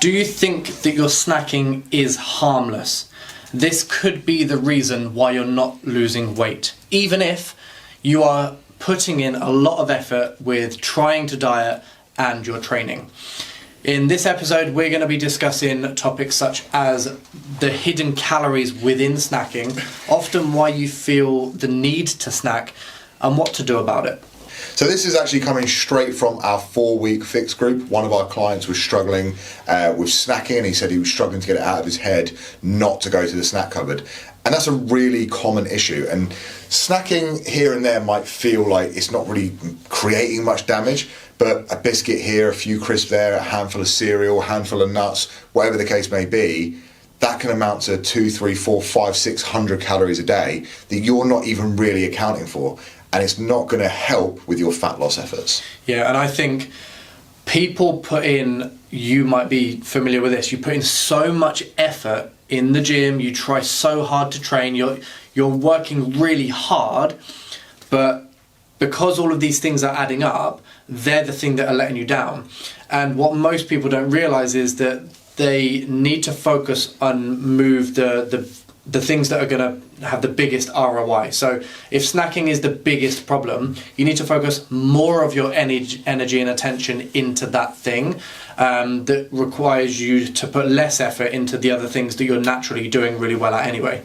Do you think that your snacking is harmless? This could be the reason why you're not losing weight, even if you are putting in a lot of effort with trying to diet and your training. In this episode, we're going to be discussing topics such as the hidden calories within snacking, often why you feel the need to snack, and what to do about it. So this is actually coming straight from our 4-week fix group. One of our clients was struggling with snacking, and he said he was struggling to get it out of his head not to go to the snack cupboard. And that's a really common issue. And snacking here and there might feel like it's not really creating much damage, but a biscuit here, a few crisps there, a handful of cereal, a handful of nuts, whatever the case may be, that can amount to 200, 300, 400, 500, 600 calories a day that you're not even really accounting for. And it's not going to help with your fat loss efforts. Yeah, and I think people put in, you might be familiar with this, you put in so much effort in the gym, you try so hard to train, you're working really hard, but because all of these things are adding up, they're the thing that are letting you down. And what most people don't realize is that they need to focus on move the things that are going to have the biggest ROI. So if snacking is the biggest problem, you need to focus more of your energy and attention into that thing that requires you to put less effort into the other things that you're naturally doing really well at anyway.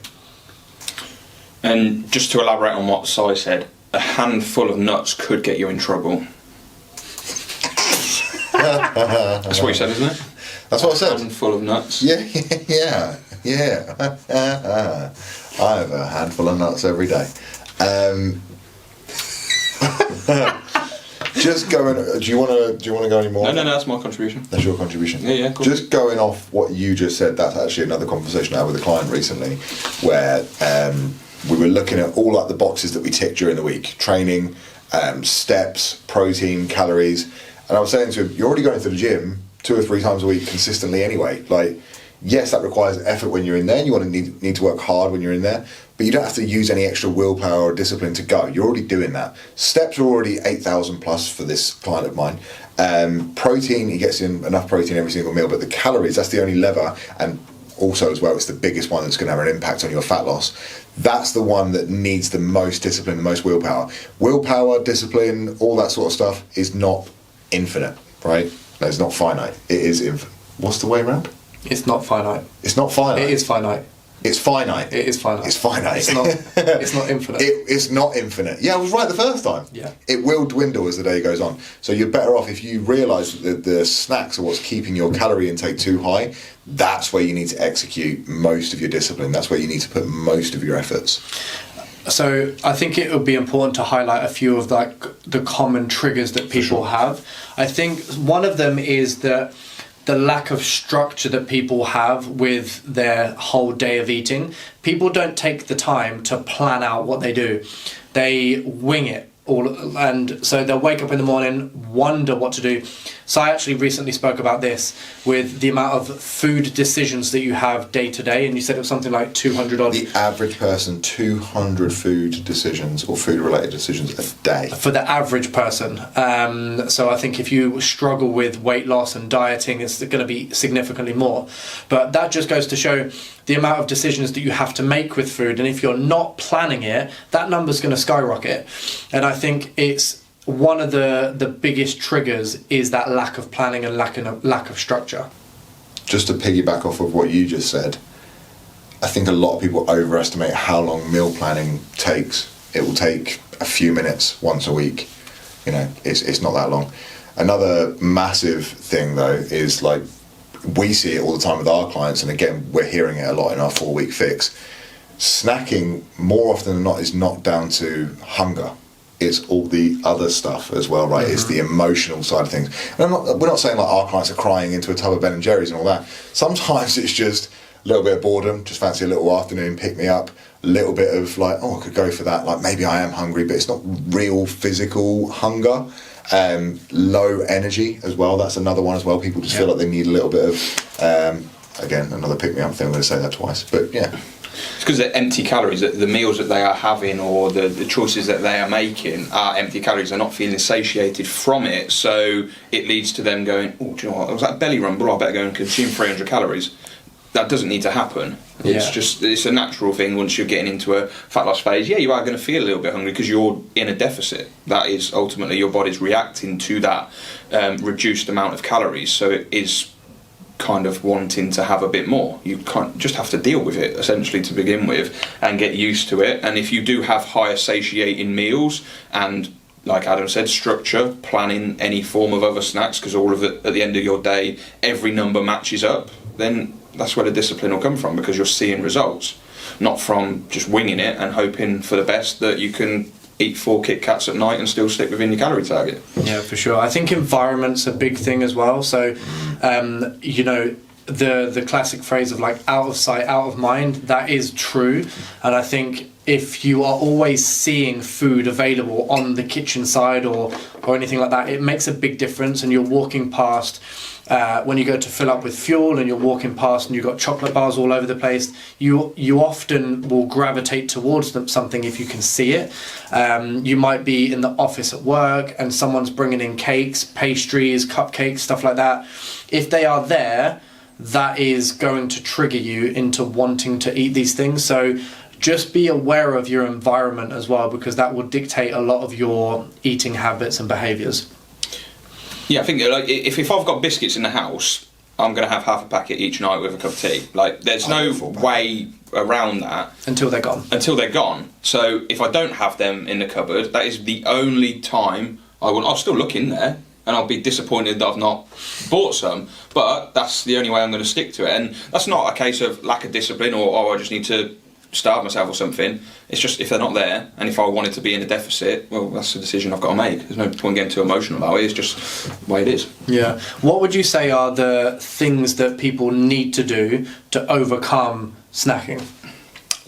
And just to elaborate on what Si said, a handful of nuts could get you in trouble. That's what you said, isn't it? That's what I said. A handful of nuts. Yeah. I have a handful of nuts every day. Just going. Do you want to go any more? No. That's my contribution. That's your contribution. Yeah. Cool. Just going off what you just said. That's actually another conversation I had with a client recently, where we were looking at all like the boxes that we tick during the week: training, steps, protein, calories. And I was saying to him, "You're already going to the gym 2 or 3 times a week consistently anyway. Like, yes, that requires effort when you're in there. You want to need to work hard when you're in there, but you don't have to use any extra willpower or discipline to go. You're already doing that. Steps are already 8,000 plus for this client of mine. Protein, he gets in enough protein every single meal, but the calories, that's the only lever, and also as well, it's the biggest one that's going to have an impact on your fat loss. That's the one that needs the most discipline, the most willpower. Willpower, discipline, all that sort of stuff is not infinite, right? No, it's not finite. It is infinite. What's the way around? It's not finite. It's not finite. It is finite. It's finite. It is finite. It's finite. It's not infinite. It's not infinite. Yeah, I was right the first time. Yeah. It will dwindle as the day goes on. So you're better off if you realise that the snacks are what's keeping your calorie intake too high. That's where you need to execute most of your discipline. That's where you need to put most of your efforts. So I think it would be important to highlight a few of the common triggers that people have. I think one of them is that the lack of structure that people have with their whole day of eating. People don't take the time to plan out what they do. They wing it all, and so they'll wake up in the morning, wonder what to do. So I actually recently spoke about this with the amount of food decisions that you have day to day, and you said it was something like 200 odd. The average person, 200 food decisions or food related decisions a day. For the average person. So I think if you struggle with weight loss and dieting, it's going to be significantly more. But that just goes to show the amount of decisions that you have to make with food, and if you're not planning it, that number's going to skyrocket. And I think it's one of the biggest triggers is that lack of planning and lack of structure. Just to piggyback off of what you just said, I think a lot of people overestimate how long meal planning takes. It will take a few minutes once a week. You know, it's not that long. Another massive thing though is, like, we see it all the time with our clients, and again we're hearing it a lot in our 4-week fix. Snacking more often than not is not down to hunger. It's all the other stuff as well, right? Mm-hmm. It's the emotional side of things. And we're not saying like our clients are crying into a tub of Ben and Jerry's and all that. Sometimes it's just a little bit of boredom, just fancy a little afternoon pick me up, a little bit of like, oh, I could go for that. Like, maybe I am hungry, but it's not real physical hunger. Low energy as well. That's another one as well. People just feel like they need a little bit of, again, another pick me up thing. I'm going to say that twice, but yeah. It's because they're empty calories. That the meals that they are having or the choices that they are making are empty calories. They're not feeling satiated from it, so it leads to them going, oh, do you know what? I was that belly rumble. I better go and consume 300 calories. That doesn't need to happen. It's a natural thing once you're getting into a fat loss phase. Yeah, you are going to feel a little bit hungry because you're in a deficit. That is ultimately your body's reacting to that reduced amount of calories. So it is kind of wanting to have a bit more. You can't just have to deal with it essentially to begin with and get used to it. And if you do have higher satiating meals and, like Adam said, structure, planning any form of other snacks, because all of it at the end of your day, every number matches up, then that's where the discipline will come from, because you're seeing results, not from just winging it and hoping for the best that you can eat 4 Kit Kats at night and still stick within your calorie target. Yeah, for sure. I think environment's a big thing as well. So, you know, the classic phrase of like out of sight, out of mind, that is true. And I think if you are always seeing food available on the kitchen side or anything like that, it makes a big difference. And you're walking past, when you go to fill up with fuel and you're walking past and you've got chocolate bars all over the place, you often will gravitate towards something if you can see it. You might be in the office at work and someone's bringing in cakes, pastries, cupcakes, stuff like that. If they are there, that is going to trigger you into wanting to eat these things. So just be aware of your environment as well, because that will dictate a lot of your eating habits and behaviours. Yeah, I think like if I've got biscuits in the house, I'm going to have half a packet each night with a cup of tea. Like, there's no way around that. Until they're gone. Until they're gone. So if I don't have them in the cupboard, that is the only time I'll still look in there, and I'll be disappointed that I've not bought some, but that's the only way I'm going to stick to it. And that's not a case of lack of discipline or I just need to starve myself or something. It's just if they're not there, and if I wanted to be in a deficit, well, that's a decision I've got to make. There's no point getting too emotional about it. It's just the way it is. Yeah. What would you say are the things that people need to do to overcome snacking?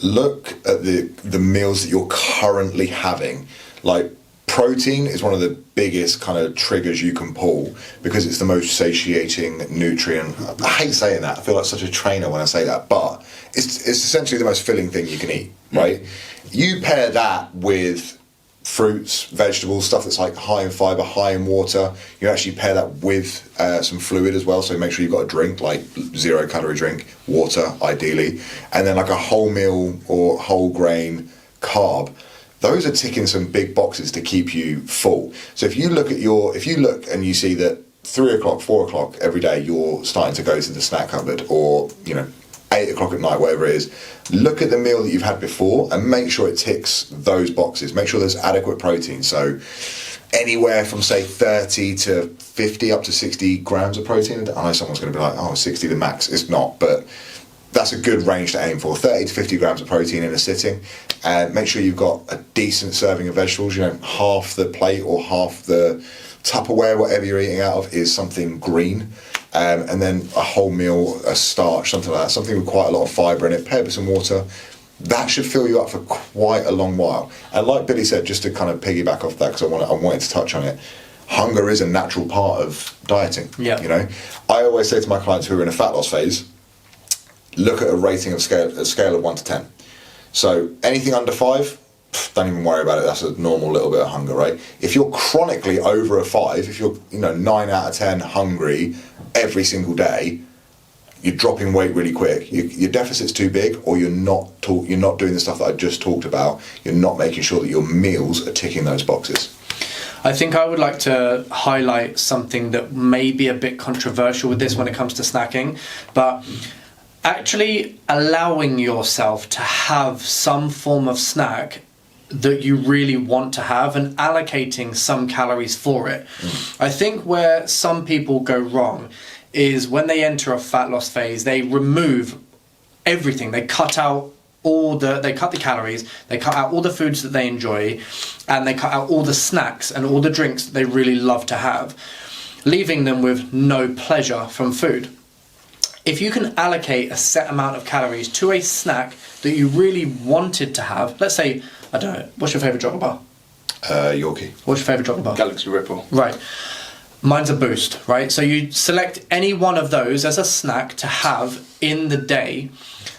Look at the meals that you're currently having. Like, protein is one of the biggest kind of triggers you can pull because it's the most satiating nutrient. I hate saying that. I feel like such a trainer when I say that, but it's essentially the most filling thing you can eat, right? You pair that with fruits, vegetables, stuff that's like high in fibre, high in water. You actually pair that with some fluid as well, so make sure you've got a drink, like 0 calorie drink, water ideally, and then like a wholemeal or whole grain carb. Those are ticking some big boxes to keep you full. So if you look and you see that 3 o'clock, 4 o'clock every day, you're starting to go to the snack cupboard, or 8 o'clock at night, whatever it is, look at the meal that you've had before and make sure it ticks those boxes. Make sure there's adequate protein. So anywhere from say 30 to 50 up to 60 grams of protein. I know someone's going to be like, oh, 60 the max. It's not, but that's a good range to aim for. 30 to 50 grams of protein in a sitting. And make sure you've got a decent serving of vegetables. Half the plate or half the Tupperware, whatever you're eating out of, is something green. And then a whole meal, a starch, something like that, something with quite a lot of fibre in it, paired with some water. That should fill you up for quite a long while. And like Billy said, just to kind of piggyback off that, because I wanted to touch on it, hunger is a natural part of dieting. Yeah. I always say to my clients who are in a fat loss phase, look at a rating of a scale of 1 to 10. So anything under 5, don't even worry about it. That's a normal little bit of hunger, right? If you're chronically over a 5, if you're 9 out of 10 hungry every single day, you're dropping weight really quick. Your deficit's too big, or you're not doing the stuff that I just talked about. You're not making sure that your meals are ticking those boxes. I think I would like to highlight something that may be a bit controversial with this when it comes to snacking, but actually allowing yourself to have some form of snack that you really want to have and allocating some calories for it. I think where some people go wrong is when they enter a fat loss phase, they remove everything. They cut out they cut the calories, they cut out all the foods that they enjoy, and they cut out all the snacks and all the drinks that they really love to have, leaving them with no pleasure from food. If you can allocate a set amount of calories to a snack that you really wanted to have, let's say, I don't know, what's your favourite chocolate bar? Yorkie. What's your favourite chocolate bar? Galaxy Ripple. Right. Mine's a boost, right? So you select any one of those as a snack to have in the day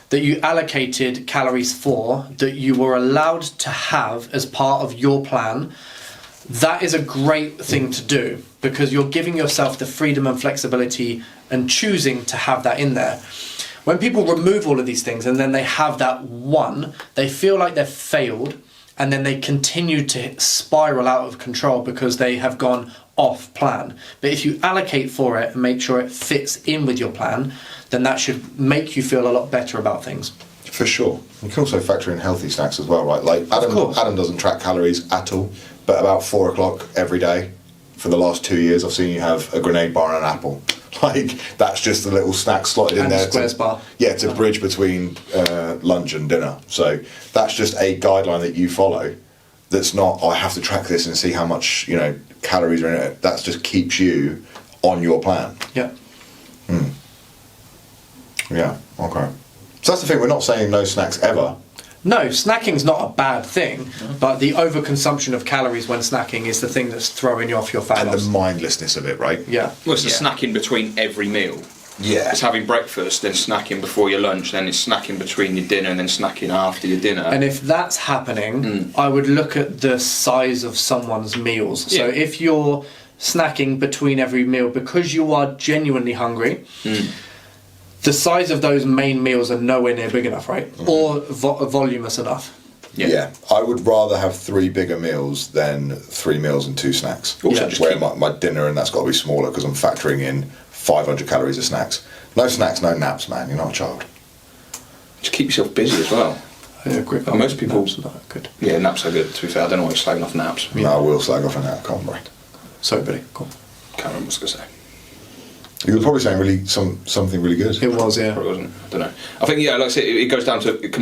that you allocated calories for, that you were allowed to have as part of your plan. That is a great thing to do because you're giving yourself the freedom and flexibility and choosing to have that in there. When people remove all of these things and then they have that one, they feel like they've failed, and then they continue to spiral out of control because they have gone off plan. But if you allocate for it and make sure it fits in with your plan, then that should make you feel a lot better about things. For sure. You can also factor in healthy snacks as well, right? Like Adam doesn't track calories at all, but about 4 o'clock every day for the last 2 years, I've seen you have a grenade bar and an apple. Like, that's just a little snack slotted in there. And a Squares bar. Yeah, to bridge between lunch and dinner. So that's just a guideline that you follow. That's not, I have to track this and see how much, calories are in it. That just keeps you on your plan. Yeah. Yeah, okay. So that's the thing, we're not saying no snacks ever. No, snacking's not a bad thing, but the overconsumption of calories when snacking is the thing that's throwing you off your fat And loss. the mindlessness of it, right? Yeah. Well, it's the snacking between every meal. Yeah. It's having breakfast, then snacking before your lunch, then it's snacking between your dinner, and then snacking after your dinner. And if that's happening, I would look at the size of someone's meals. So Yeah. if you're snacking between every meal because you are genuinely hungry, the size of those main meals are nowhere near big enough, right? Or voluminous enough. Yeah. I would rather have 3 bigger meals than 3 meals and 2 snacks. Also, Where my dinner and that's got to be smaller because I'm factoring in 500 calories of snacks. No snacks, no naps, man. You're not a child. Just keep yourself busy as well. I agree. Well, most people- Naps are not good. Yeah, naps are good, to be fair. I don't know why you're slagging off naps. No, I will slag off a nap, can't I? Sorry, buddy. Cool. Can't remember what I was going to say. You were probably saying something really good. It was, yeah. Probably wasn't. I don't know. I think, like I said, it comes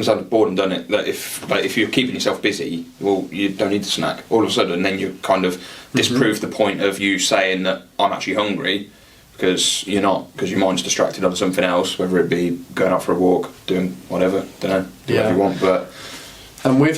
down to boredom, doesn't it? That if you're keeping yourself busy, well, you don't need to snack. All of a sudden, then you kind of disprove the point of you saying that I'm actually hungry, because you're not, because your mind's distracted on something else, whether it be going out for a walk, doing whatever, don't know, do whatever you want, but. And we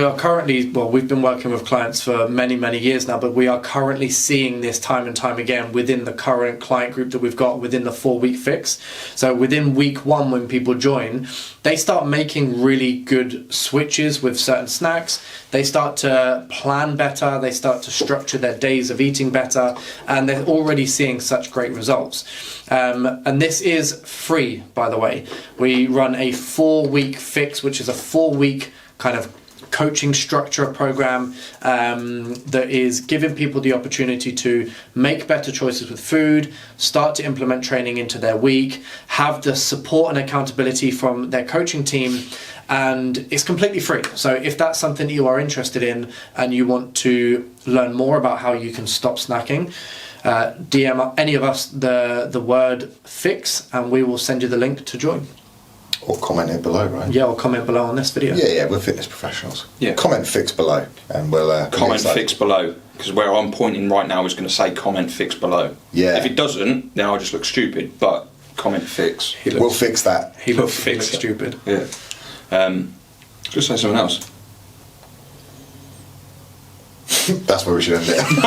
are currently, we've been working with clients for many years now, but we are currently seeing this time and time again within the current client group that we've got within the 4-week fix. So within week 1, when people join, they start making really good switches with certain snacks. They start to plan better, they start to structure their days of eating better, and they're already seeing such great results. And this is free, by the way. We run a 4-week fix, which is a 4-week kind of coaching structure program that is giving people the opportunity to make better choices with food, start to implement training into their week, have the support and accountability from their coaching team, and it's completely free. So if that's something that you are interested in and you want to learn more about how you can stop snacking, DM any of us the word FIX and we will send you the link to join. Or comment it below, right? Yeah, or comment below on this video. Yeah, we're fitness professionals. Yeah. Comment FIX below and we'll... Comment FIX below, because where I'm pointing right now is going to say comment FIX below. Yeah. If it doesn't, then I'll just look stupid, but comment FIX. We'll fix that. He looks Fix it. stupid. Yeah. Just say something else. That's where we should end it.